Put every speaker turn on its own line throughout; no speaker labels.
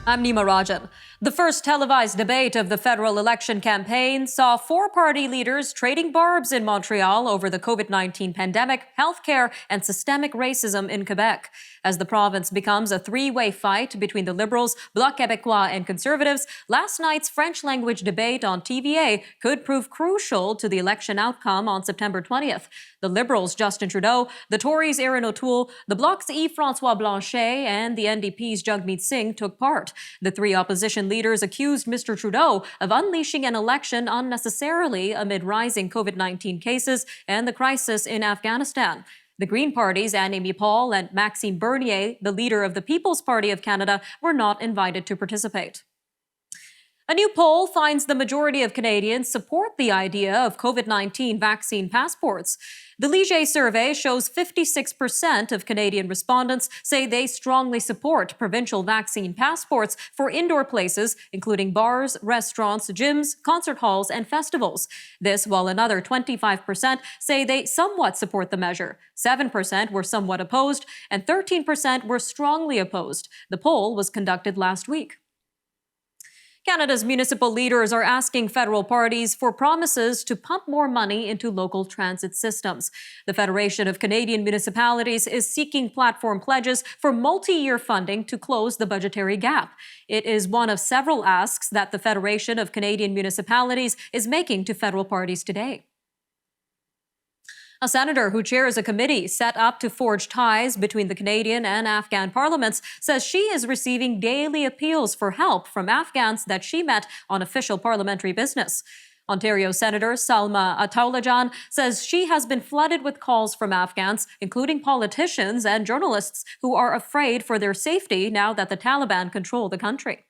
I'm Nima Rajan. The first televised debate of the federal election campaign saw four party leaders trading barbs in Montreal over the COVID-19 pandemic, healthcare, and systemic racism in Quebec. As the province becomes a three-way fight between the Liberals, Bloc Québécois, and Conservatives, last night's French-language debate on TVA could prove crucial to the election outcome on September 20th. The Liberals' Justin Trudeau, the Tories' Erin O'Toole, the Bloc's Yves-François Blanchet, and the NDP's Jagmeet Singh took part. The three opposition leaders accused Mr. Trudeau of unleashing an election unnecessarily amid rising COVID-19 cases and the crisis in Afghanistan. The Green Party's Anne-Amy Paul and Maxime Bernier, the leader of the People's Party of Canada, were not invited to participate. A new poll finds the majority of Canadians support the idea of COVID-19 vaccine passports. The Leger survey shows 56% of Canadian respondents say they strongly support provincial vaccine passports for indoor places, including bars, restaurants, gyms, concert halls, and festivals. This while another 25% say they somewhat support the measure. 7% were somewhat opposed, and 13% were strongly opposed. The poll was conducted last week. Canada's municipal leaders are asking federal parties for promises to pump more money into local transit systems. The Federation of Canadian Municipalities is seeking platform pledges for multi-year funding to close the budgetary gap. It is one of several asks that the Federation of Canadian Municipalities is making to federal parties today. A senator who chairs a committee set up to forge ties between the Canadian and Afghan parliaments says she is receiving daily appeals for help from Afghans that she met on official parliamentary business. Ontario Senator Salma Ataulajan says she has been flooded with calls from Afghans, including politicians and journalists, who are afraid for their safety now that the Taliban control the country.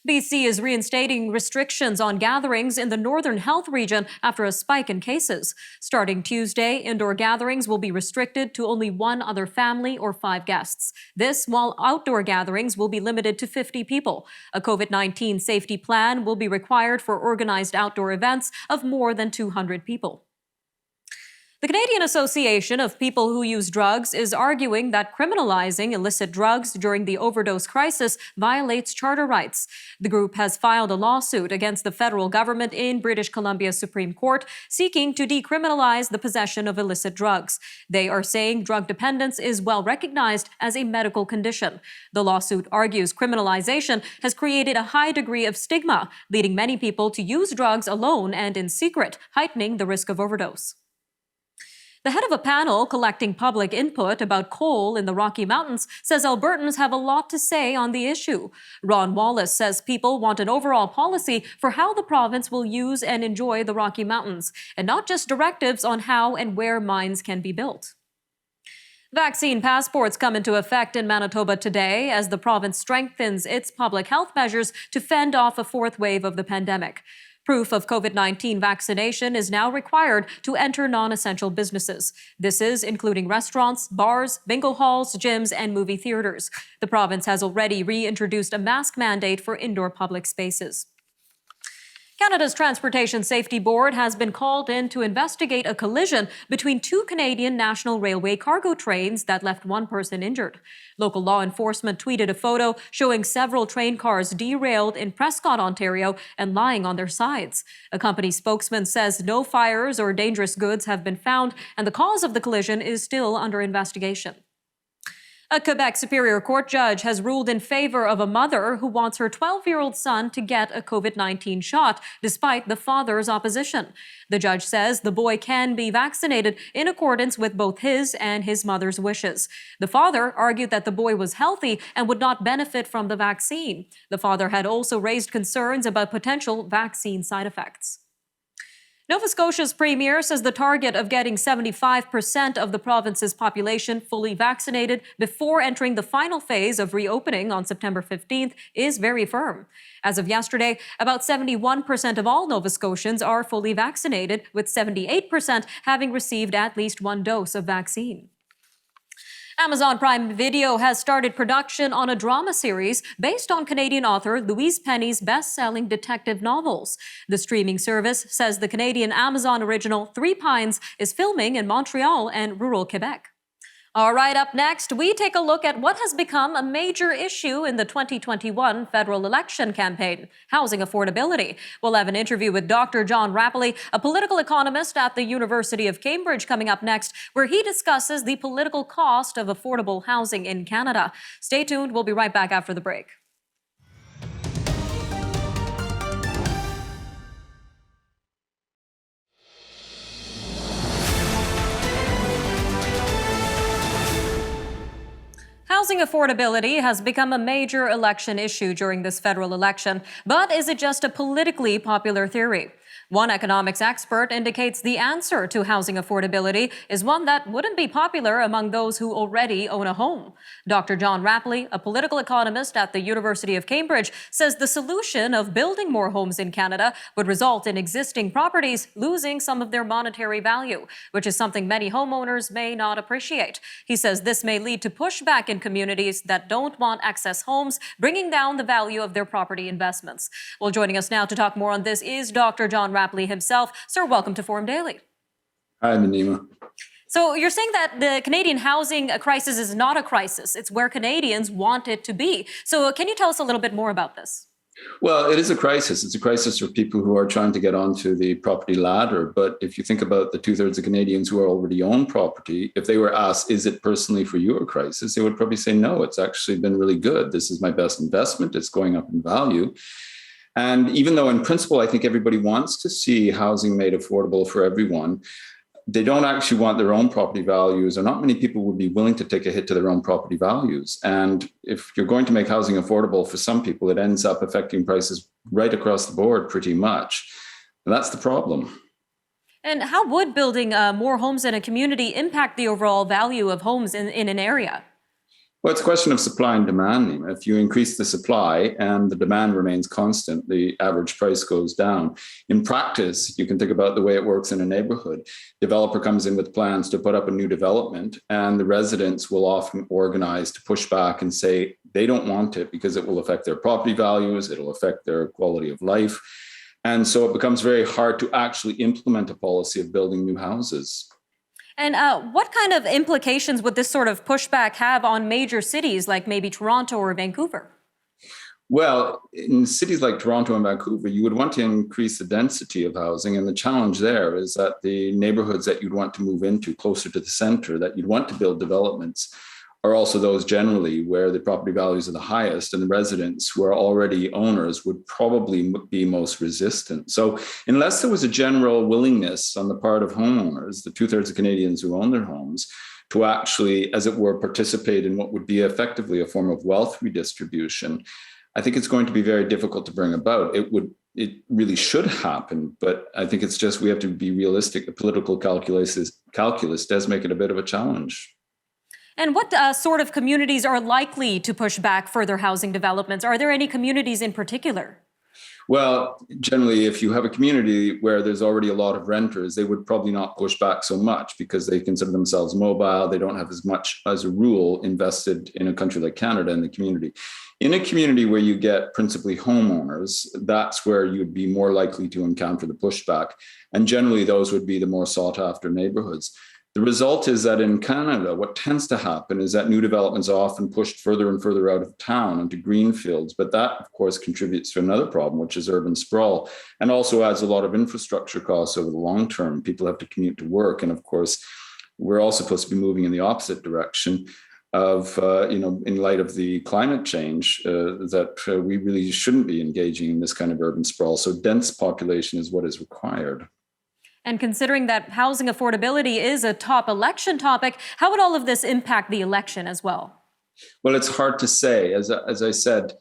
BC is reinstating restrictions on gatherings in the Northern Health region after a spike in cases. Starting Tuesday, indoor gatherings will be restricted to only one other family or 5 guests. This while outdoor gatherings will be limited to 50 people. A COVID-19 safety plan will be required for organized outdoor events of more than 200 people. The Canadian Association of People Who Use Drugs is arguing that criminalizing illicit drugs during the overdose crisis violates charter rights. The group has filed a lawsuit against the federal government in British Columbia's Supreme Court, seeking to decriminalize the possession of illicit drugs. They are saying drug dependence is well recognized as a medical condition. The lawsuit argues criminalization has created a high degree of stigma, leading many people to use drugs alone and in secret, heightening the risk of overdose. The head of a panel collecting public input about coal in the Rocky Mountains says Albertans have a lot to say on the issue. Ron Wallace says people want an overall policy for how the province will use and enjoy the Rocky Mountains, and not just directives on how and where mines can be built. Vaccine passports come into effect in Manitoba today as the province strengthens its public health measures to fend off a fourth wave of the pandemic. Proof of COVID-19 vaccination is now required to enter non-essential businesses. This is including restaurants, bars, bingo halls, gyms, and movie theaters. The province has already reintroduced a mask mandate for indoor public spaces. Canada's Transportation Safety Board has been called in to investigate a collision between 2 Canadian National Railway cargo trains that left one person injured. Local law enforcement tweeted a photo showing several train cars derailed in Prescott, Ontario, and lying on their sides. A company spokesman says no fires or dangerous goods have been found, and the cause of the collision is still under investigation. A Quebec Superior Court judge has ruled in favor of a mother who wants her 12-year-old son to get a COVID-19 shot, despite the father's opposition. The judge says the boy can be vaccinated in accordance with both his and his mother's wishes. The father argued that the boy was healthy and would not benefit from the vaccine. The father had also raised concerns about potential vaccine side effects. Nova Scotia's premier says the target of getting 75% of the province's population fully vaccinated before entering the final phase of reopening on September 15th is very firm. As of yesterday, about 71% of all Nova Scotians are fully vaccinated, with 78% having received at least one dose of vaccine. Amazon Prime Video has started production on a drama series based on Canadian author Louise Penny's best-selling detective novels. The streaming service says the Canadian Amazon original Three Pines is filming in Montreal and rural Quebec. All right, up next, we take a look at what has become a major issue in the 2021 federal election campaign, housing affordability. We'll have an interview with Dr. John Rapley, a political economist at the University of Cambridge, coming up next, where he discusses the political cost of affordable housing in Canada. Stay tuned. We'll be right back after the break. Housing affordability has become a major election issue during this federal election, but is it just a politically popular theory? One economics expert indicates the answer to housing affordability is one that wouldn't be popular among those who already own a home. Dr. John Rapley, a political economist at the University of Cambridge, says the solution of building more homes in Canada would result in existing properties losing some of their monetary value, which is something many homeowners may not appreciate. He says this may lead to pushback in communities that don't want excess homes, bringing down the value of their property investments. Well, joining us now to talk more on this is Dr. John Rapley himself. Sir, welcome to Forum Daily.
Hi, Nima.
So you're saying that the Canadian housing crisis is not a crisis. It's where Canadians want it to be. So can you tell us a little bit more about this?
Well, it is a crisis. It's a crisis for people who are trying to get onto the property ladder. But if you think about the 2/3 of Canadians who already own property, if they were asked, is it personally for you a crisis? They would probably say, no, it's actually been really good. This is my best investment. It's going up in value. And even though in principle, I think everybody wants to see housing made affordable for everyone, they don't actually want their own property values, or not many people would be willing to take a hit to their own property values. And if you're going to make housing affordable for some people, it ends up affecting prices right across the board pretty much. And that's the problem.
And how would building more homes in a community impact the overall value of homes in an area?
Well, it's a question of supply and demand. If you increase the supply and the demand remains constant, the average price goes down. In practice, you can think about the way it works in a neighborhood. Developer comes in with plans to put up a new development, and the residents will often organize to push back and say they don't want it because it will affect their property values, it'll affect their quality of life. And so it becomes very hard to actually implement a policy of building new houses.
And what kind of implications would this sort of pushback have on major cities like maybe Toronto or Vancouver?
Well, in cities like Toronto and Vancouver, you would want to increase the density of housing. And the challenge there is that the neighborhoods that you'd want to move into closer to the center, that you'd want to build developments, are also those generally where the property values are the highest, and the residents who are already owners would probably be most resistant. So unless there was a general willingness on the part of homeowners, the 2/3 of Canadians who own their homes, to actually, as it were, participate in what would be effectively a form of wealth redistribution, I think it's going to be very difficult to bring about. It really should happen, but I think it's just, we have to be realistic. The political calculus does make it a bit of a challenge.
And what sort of communities are likely to push back further housing developments? Are there any communities in particular?
Well, generally, if you have a community where there's already a lot of renters, they would probably not push back so much because they consider themselves mobile. They don't have as much, as a rule, invested in a country like Canada in the community. In a community where you get principally homeowners, that's where you'd be more likely to encounter the pushback. And generally, those would be the more sought after neighborhoods. The result is that in Canada, what tends to happen is that new developments are often pushed further and further out of town into greenfields. But that, of course, contributes to another problem, which is urban sprawl, and also adds a lot of infrastructure costs over the long term. People have to commute to work. And of course, we're all supposed to be moving in the opposite direction of, in light of the climate change, that we really shouldn't be engaging in this kind of urban sprawl. So dense population is what is required.
And considering that housing affordability is a top election topic, how would all of this impact the election as well?
Well, it's hard to say. As I said,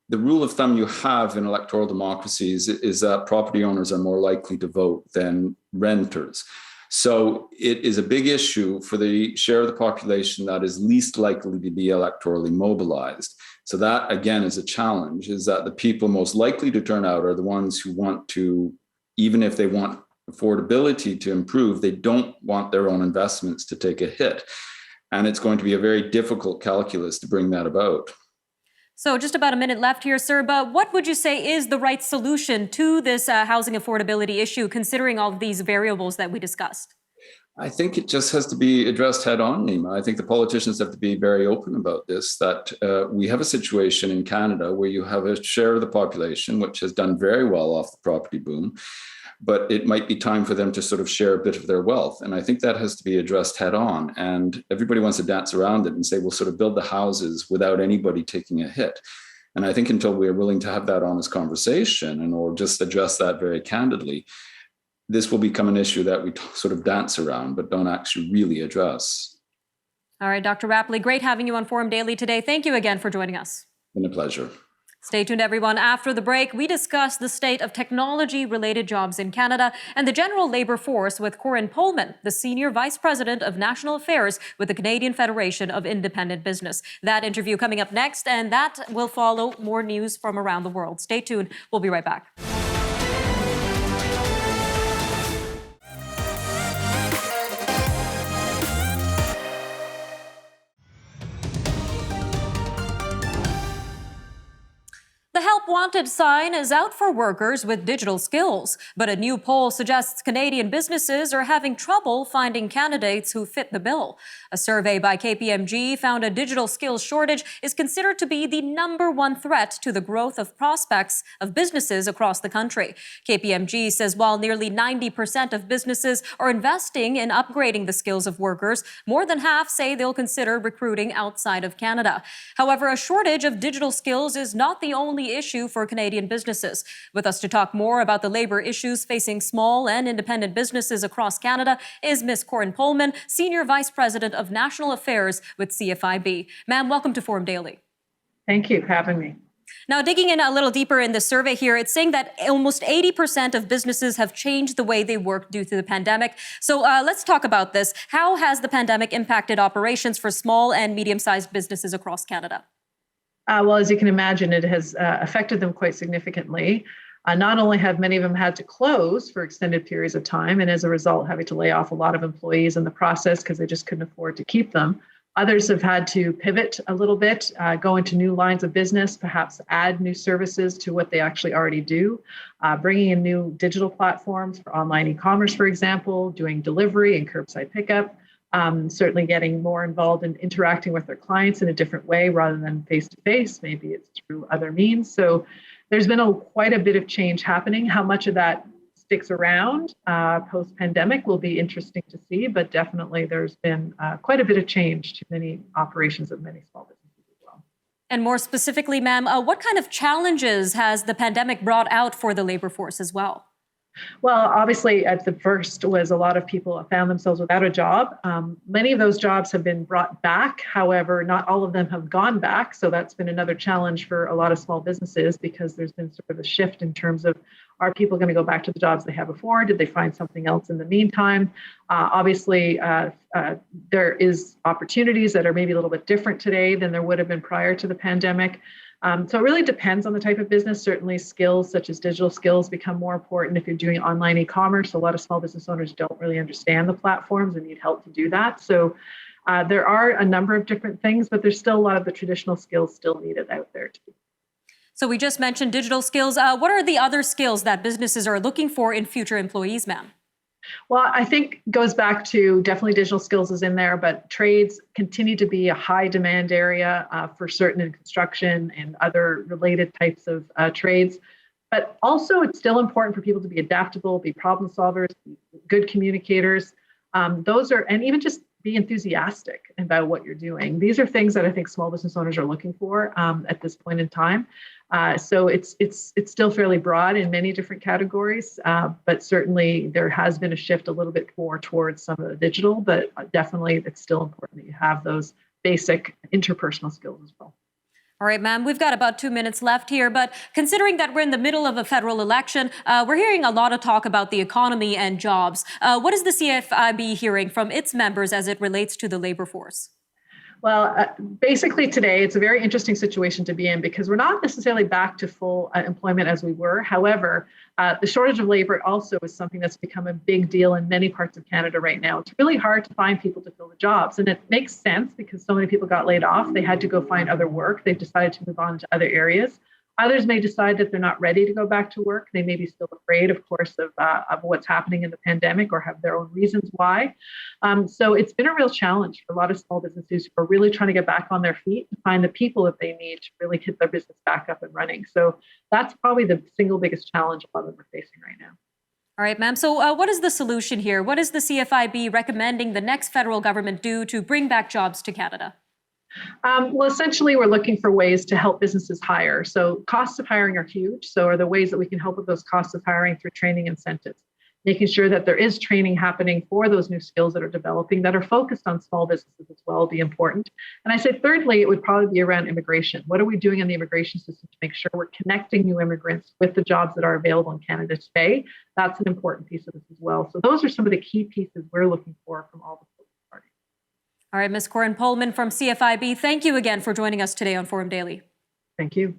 the rule of thumb you have in electoral democracies is that property owners are more likely to vote than renters. So it is a big issue for the share of the population that is least likely to be electorally mobilized. So that, again, is a challenge, is that the people most likely to turn out are the ones who want to, even if they want affordability to improve, they don't want their own investments to take a hit. And it's going to be a very difficult calculus to bring that about.
So just about a minute left here, sir, but what would you say is the right solution to this housing affordability issue, considering all of these variables that we discussed?
I think it just has to be addressed head on, Nima. I think the politicians have to be very open about this, that we have a situation in Canada where you have a share of the population which has done very well off the property boom, but it might be time for them to sort of share a bit of their wealth. And I think that has to be addressed head on. And everybody wants to dance around it and say, we'll sort of build the houses without anybody taking a hit. And I think until we're willing to have that honest conversation and or just address that very candidly, this will become an issue that we sort of dance around, but don't actually really address.
All right, Dr. Rapley, great having you on Forum Daily today. Thank you again for joining us.
Been a pleasure.
Stay tuned, everyone. After the break, we discuss the state of technology-related jobs in Canada and the general labour force with Corinne Pullman, the Senior Vice President of National Affairs with the Canadian Federation of Independent Business. That interview coming up next, and that will follow more news from around the world. Stay tuned. We'll be right back. The Help Wanted sign is out for workers with digital skills, but a new poll suggests Canadian businesses are having trouble finding candidates who fit the bill. A survey by KPMG found a digital skills shortage is considered to be the #1 threat to the growth of prospects of businesses across the country. KPMG says while nearly 90% of businesses are investing in upgrading the skills of workers, more than half say they'll consider recruiting outside of Canada. However, a shortage of digital skills is not the only issue for Canadian businesses. With us to talk more about the labor issues facing small and independent businesses across Canada is Ms. Corinne Pullman, Senior Vice President of National Affairs with CFIB. Ma'am, welcome to Forum Daily.
Thank you for having me.
Now, digging in a little deeper in the survey here, it's saying that almost 80% of businesses have changed the way they work due to the pandemic. So let's talk about this. How has the pandemic impacted operations for small and medium-sized businesses across Canada?
Well, as you can imagine, it has affected them quite significantly. Not only have many of them had to close for extended periods of time, and as a result, having to lay off a lot of employees in the process because they just couldn't afford to keep them. Others have had to pivot a little bit, go into new lines of business, perhaps add new services to what they actually already do, bringing in new digital platforms for online e-commerce, for example, doing delivery and curbside pickup. Certainly getting more involved in interacting with their clients in a different way rather than face-to-face. Maybe it's through other means. So there's been quite a bit of change happening. How much of that sticks around post-pandemic will be interesting to see, but definitely there's been quite a bit of change to many operations of many small businesses as well.
And more specifically, ma'am, what kind of challenges has the pandemic brought out for the labor force as well?
Well, obviously, at the first was a lot of people found themselves without a job. Many of those jobs have been brought back. However, not all of them have gone back. So that's been another challenge for a lot of small businesses because there's been sort of a shift in terms of, are people going to go back to the jobs they had before? Did they find something else in the meantime? Obviously, there is opportunities that are maybe a little bit different today than there would have been prior to the pandemic. So it really depends on the type of business. Certainly skills such as digital skills become more important if you're doing online e-commerce. A lot of small business owners don't really understand the platforms and need help to do that. So there are a number of different things, but there's still a lot of the traditional skills still needed out there too.
So we just mentioned digital skills. What are the other skills that businesses are looking for in future employees, ma'am?
Well, I think goes back to definitely digital skills is in there, but trades continue to be a high demand area for certain in construction and other related types of trades. But also it's still important for people to be adaptable, be problem solvers, be good communicators. And even just be enthusiastic about what you're doing. These are things that I think small business owners are looking for at this point in time. So it's still fairly broad in many different categories, but certainly there has been a shift a little bit more towards some of the digital, but definitely it's still important that you have those basic interpersonal skills as well.
All right, ma'am, we've got about 2 minutes left here, but considering that we're in the middle of a federal election, we're hearing a lot of talk about the economy and jobs. What is the CFIB hearing from its members as it relates to the labor force?
Well, basically today, it's a very interesting situation to be in because we're not necessarily back to full employment as we were. However, the shortage of labor also is something that's become a big deal in many parts of Canada right now. It's really hard to find people to fill the jobs. And it makes sense because so many people got laid off. They had to go find other work. They've decided to move on to other areas. Others may decide that they're not ready to go back to work. They may be still afraid, of course, of what's happening in the pandemic or have their own reasons why. So it's been a real challenge for a lot of small businesses who are really trying to get back on their feet to find the people that they need to really get their business back up and running. So that's probably the single biggest challenge a lot of them are facing right now.
All right, ma'am. So what is the solution here? What is the CFIB recommending the next federal government do to bring back jobs to Canada?
Well, essentially, we're looking for ways to help businesses hire. So costs of hiring are huge. So are there ways that we can help with those costs of hiring through training incentives? Making sure that there is training happening for those new skills that are developing that are focused on small businesses as well will be important. And I say thirdly, it would probably be around immigration. What are we doing in the immigration system to make sure we're connecting new immigrants with the jobs that are available in Canada today? That's an important piece of this as well. So those are some of the key pieces we're looking for from all the parties.
All right, Ms. Corinne Pullman from CFIB, thank you again for joining us today on Forum Daily.
Thank you.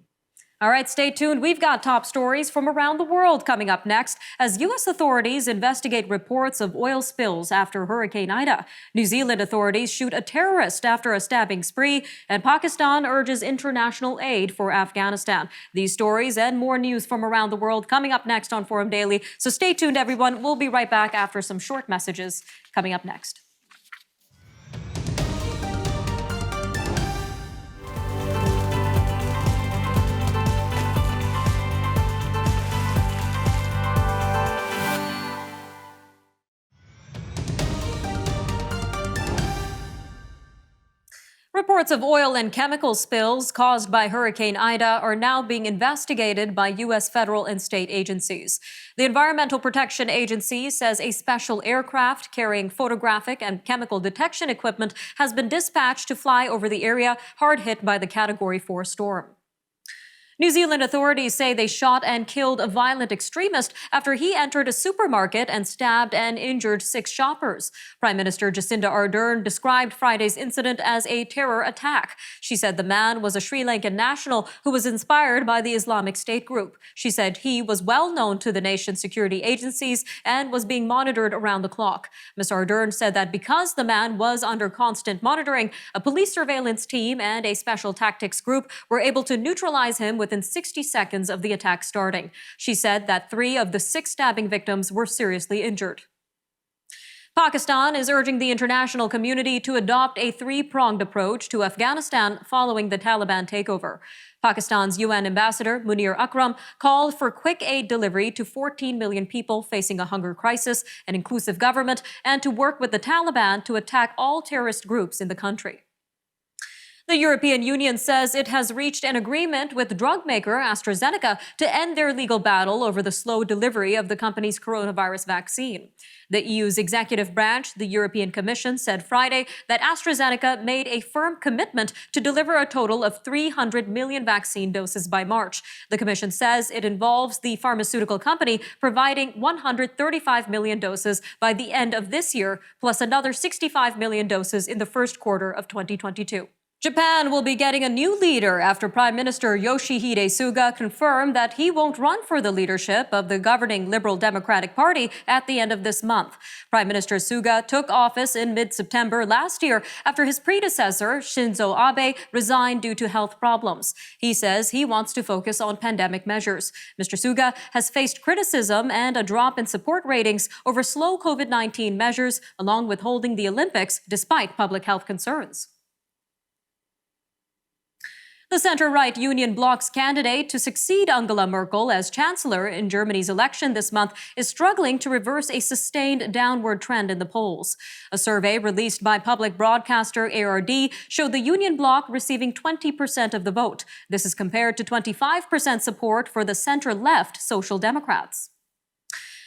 All right, stay tuned. We've got top stories from around the world coming up next as U.S. authorities investigate reports of oil spills after Hurricane Ida. New Zealand authorities shoot a terrorist after a stabbing spree, and Pakistan urges international aid for Afghanistan. These stories and more news from around the world coming up next on Forum Daily. So stay tuned, everyone. We'll be right back after some short messages coming up next. Reports of oil and chemical spills caused by Hurricane Ida are now being investigated by U.S. federal and state agencies. The Environmental Protection Agency says a special aircraft carrying photographic and chemical detection equipment has been dispatched to fly over the area hard hit by the Category 4 storm. New Zealand authorities say they shot and killed a violent extremist after he entered a supermarket and stabbed and injured 6 shoppers. Prime Minister Jacinda Ardern described Friday's incident as a terror attack. She said the man was a Sri Lankan national who was inspired by the Islamic State group. She said he was well known to the nation's security agencies and was being monitored around the clock. Ms. Ardern said that because the man was under constant monitoring, a police surveillance team and a special tactics group were able to neutralize him within 60 seconds of the attack starting. She said that 3 of the 6 stabbing victims were seriously injured. Pakistan is urging the international community to adopt a 3-pronged approach to Afghanistan following the Taliban takeover. Pakistan's UN ambassador, Munir Akram, called for quick aid delivery to 14 million people facing a hunger crisis, an inclusive government, and to work with the Taliban to attack all terrorist groups in the country. The European Union says it has reached an agreement with drug maker AstraZeneca to end their legal battle over the slow delivery of the company's coronavirus vaccine. The EU's executive branch, the European Commission, said Friday that AstraZeneca made a firm commitment to deliver a total of 300 million vaccine doses by March. The Commission says it involves the pharmaceutical company providing 135 million doses by the end of this year, plus another 65 million doses in the first quarter of 2022. Japan will be getting a new leader after Prime Minister Yoshihide Suga confirmed that he won't run for the leadership of the governing Liberal Democratic Party at the end of this month. Prime Minister Suga took office in mid-September last year after his predecessor, Shinzo Abe, resigned due to health problems. He says he wants to focus on pandemic measures. Mr. Suga has faced criticism and a drop in support ratings over slow COVID-19 measures, along with holding the Olympics despite public health concerns. The center-right Union Bloc's candidate to succeed Angela Merkel as chancellor in Germany's election this month is struggling to reverse a sustained downward trend in the polls. A survey released by public broadcaster ARD showed the Union Bloc receiving 20% of the vote. This is compared to 25% support for the center-left Social Democrats.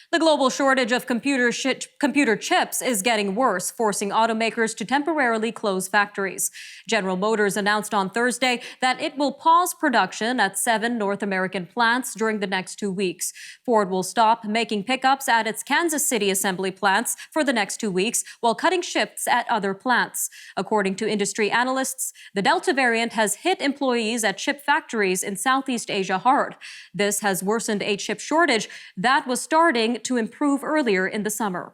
The global shortage of computer chips is getting worse, forcing automakers to temporarily close factories. General Motors announced on Thursday that it will pause production at 7 North American plants during the next 2 weeks. Ford will stop making pickups at its Kansas City assembly plants for the next 2 weeks, while cutting shifts at other plants. According to industry analysts, the Delta variant has hit employees at chip factories in Southeast Asia hard. This has worsened a chip shortage that was starting to improve earlier in the summer.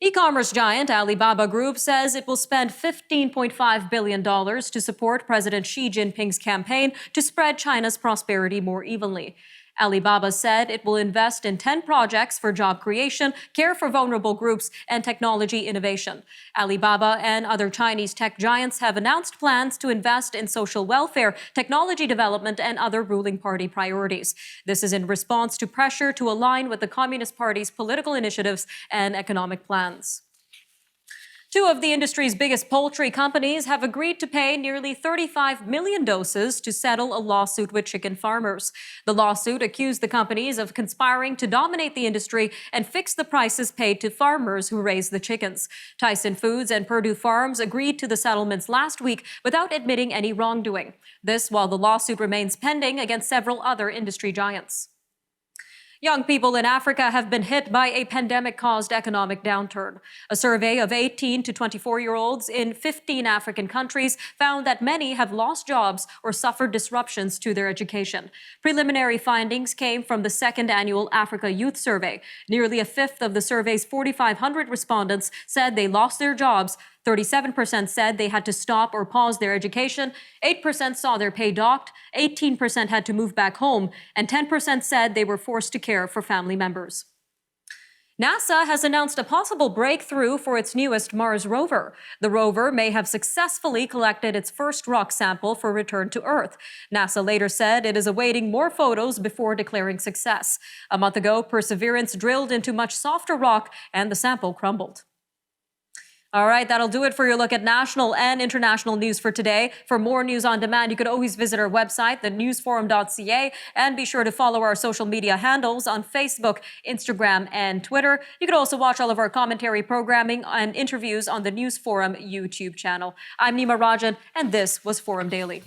E-commerce giant Alibaba Group says it will spend $15.5 billion to support President Xi Jinping's campaign to spread China's prosperity more evenly. Alibaba said it will invest in 10 projects for job creation, care for vulnerable groups, and technology innovation. Alibaba and other Chinese tech giants have announced plans to invest in social welfare, technology development, and other ruling party priorities. This is in response to pressure to align with the Communist Party's political initiatives and economic plans. Two of the industry's biggest poultry companies have agreed to pay nearly 35 million doses to settle a lawsuit with chicken farmers. The lawsuit accused the companies of conspiring to dominate the industry and fix the prices paid to farmers who raise the chickens. Tyson Foods and Purdue Farms agreed to the settlements last week without admitting any wrongdoing. This while the lawsuit remains pending against several other industry giants. Young people in Africa have been hit by a pandemic-caused economic downturn. A survey of 18 to 24-year-olds in 15 African countries found that many have lost jobs or suffered disruptions to their education. Preliminary findings came from the second annual Africa Youth Survey. Nearly a fifth of the survey's 4,500 respondents said they lost their jobs. 37% said they had to stop or pause their education, 8% saw their pay docked, 18% had to move back home, and 10% said they were forced to care for family members. NASA has announced a possible breakthrough for its newest Mars rover. The rover may have successfully collected its first rock sample for return to Earth. NASA later said it is awaiting more photos before declaring success. A month ago, Perseverance drilled into much softer rock and the sample crumbled. All right, that'll do it for your look at national and international news for today. For more news on demand, you can always visit our website, thenewsforum.ca, and be sure to follow our social media handles on Facebook, Instagram, and Twitter. You can also watch all of our commentary programming and interviews on the News Forum YouTube channel. I'm Nima Rajan, and this was Forum Daily.